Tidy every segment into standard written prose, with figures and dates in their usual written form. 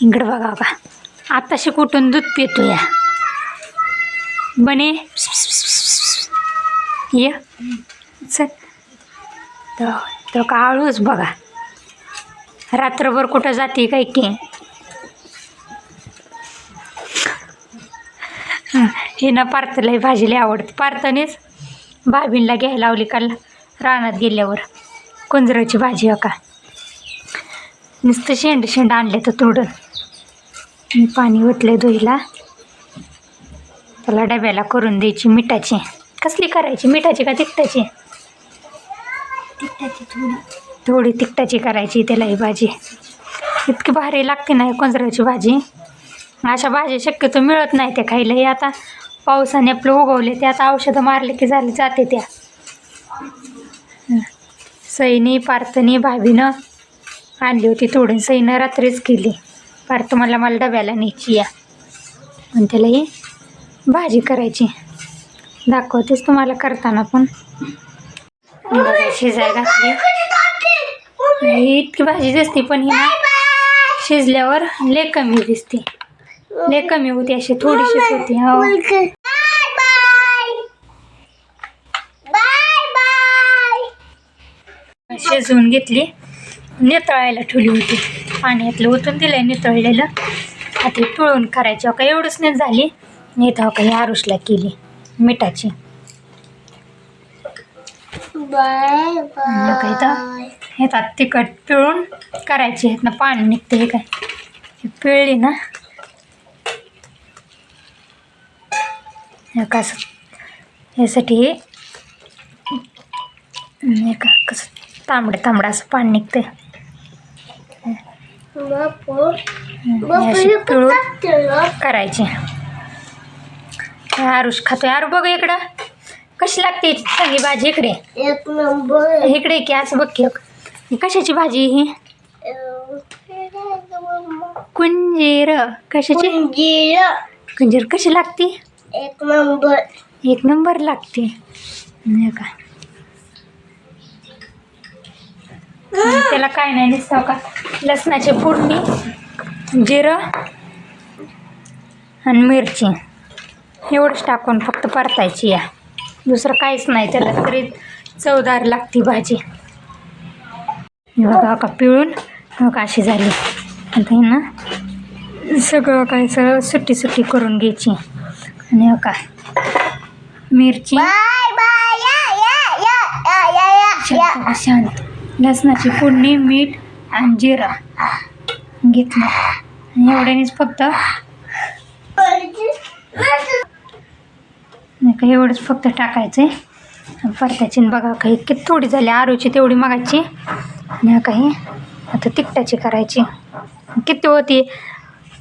इकडं बघा का आताशी कुठून दूध पितो या बने ये चल तर का आळूच बघा रात्रभर कुठं जाते काय की हे ना पार्थला भाजी लई आवडते पार्थनेच भाभींना घ्यायला लावली काल रानात गेल्यावर कुंजराची भाजी हो का नुसतं शेंड आणले तर तोडून मी पाणी ओतले धुईला त्याला डब्याला करून द्यायची मिठाची कसली करायची मिठाची का तिखटाची थोडी तिखटाची करायची त्याला ही भाजी इतकी भारी लागते ना कुंजराची भाजी अशा भाज्या शक्यतो मिळत नाही त्या खायला हे आता पावसाने आपलं उगवले ते आता औषधं मारले की झाले जाते त्या सईनी पार्थनी भाभीनं आणली होती तोडून सईनं रात्रीच केली पार्थ मला डब्याला न्यायची या आणि त्याला ही भाजी करायची दाखवतेच तुम्हाला करताना पण शिजाय घातली इतकी भाजी दिसते पण ही ना शिजल्यावर लय कमी दिसते लय कमी होती अशी थोडीशीच होती हो शिजवून घेतली नितळायला ठेवली होती पाण्यातलं ओतून दिलं नितळलेलं आता हे पिळून करायची का एवढंच नाही झाली नाही तर काही आरुषला केली मिठाची काही तर येतात तिखट पिळून करायची आहेत ना पाणी निघते हे काय पिळली ना कसं यासाठी हे का कसं तांबडं असं पाणी निघते पिळून करायची आरुष खातोय आरू बघ इकडं कशी लागते चांगली भाजी इकडे एक नंबर इकडे की असं बघ की कशाची भाजी ही कुंजीर कशाची कुंजीर कशी लागते एक नंबर लागते का त्याला काय नाही नुसतं का लसणाची फोडणी जिरं आणि मिरची एवढंच टाकून फक्त परतायची या दुसरं काहीच नाही त्याला तरी चवदार लागते भाजी बघा का पिळून बघा अशी झाली आता ना सगळं काय सगळं सुट्टी करून घ्यायची आणि बघा मिरची शांत लसणाची फोडणी मीठ आणि जिरा घेतलं एवढ्यानेच फक्त का एवढंच फक्त टाकायचं आहे परतायची बघा काही किती थोडी झाली आरूची तेवढी मागायची आणि काही आता तिखटाची करायची किती होती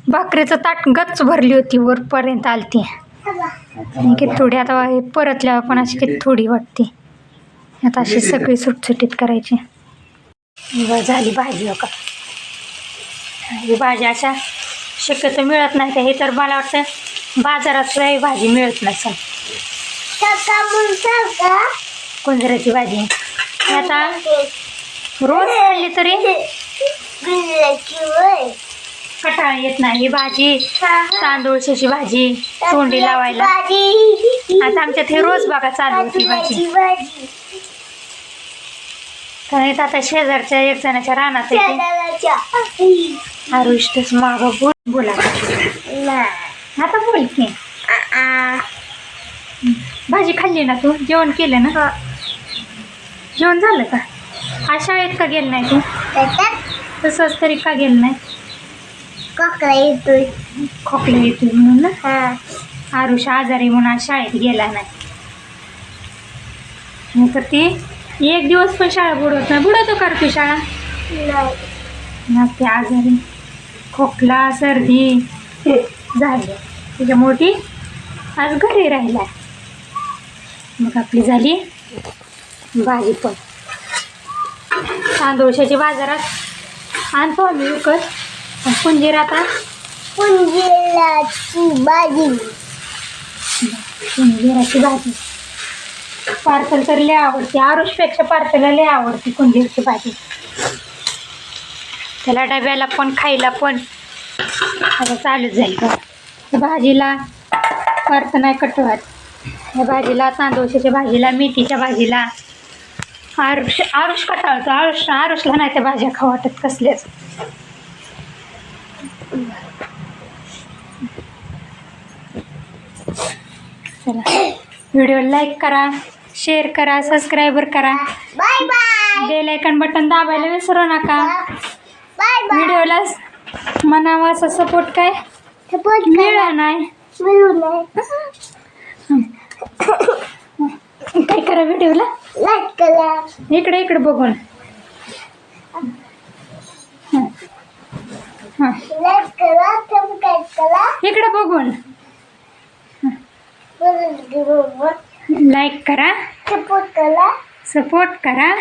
भाकरीचं ताट गच्च भरली होती वरपर्यंत आलती आणि किती थोडी आता परतल्यावर पण अशी किती थोडी वाटते आता अशी सगळी सुटसुटीत करायची झाली भाजी हो का ही भाजी अशा शक्यतो मिळत नाही हे तर मला वाटतं बाजारात सुद्धा भाजी मिळत नसेल कुंजराची भाजी आता रोज खाल्ली तरी कटाळ येत नाही ही भाजी तांदूळशाची भाजी तोंडी लावायला आता आमच्यात हे रोज बघा चालू होती भाजी तर आता शेजारच्या एक जणाच्या रानात येते आरुष माग बोला आता बोल की भाजी खाल्ली ना तू जेवण केलं ना जेवण झालं का आज शाळेत का गेलं नाही तू तसंच तरी का गेलं नाही खोकला येतोय म्हणून ना आरुष आजारी म्हणून आज शाळेत गेला नाही तर ती एक दिवस पण शाळा बुडवत नाही बुडवतो का तू शाळा नसते आजारी खोकला सर्दी झाली त्याच्यामुळे ती आज घरी राहिला मग आपली झाली भाजी पण तांदूळशाची बाजारात आणतो आम्ही विकत कुंजीर आता कुंजीराची भाजी पार्सल तर लय आवडते आरुषपेक्षा पार्सलला लय आवडते कुंजीरची भाजी त्याला डब्याला पण खायला पण आता चालूच जाईल का भाजीला परत नाही कटवत या भाजीला तांदूळच्या भाजीला मेथीच्या भाजीला आरुष कटाळतो आरुषला नाही त्या भाज्या खाऊ वाटत कसल्याच. चला व्हिडिओ लाईक करा, शेअर करा, सबस्क्राईबर करा, bye bye bell icon button दाबायला विसरू नका. बाय बाय व्हिडिओला म्हणावा असं सपोर्ट काय सपोर्ट मिळा नाही मिळू नये काय करा व्हिडिओला लाईक करा इकडे इकडे बघून हां लाईक करा सबस्क्राईब करा इकडे बघून लाईक करा, सपोर्ट करा सपोर्ट करा.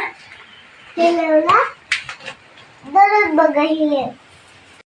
चॅनलला दररोज बघा हे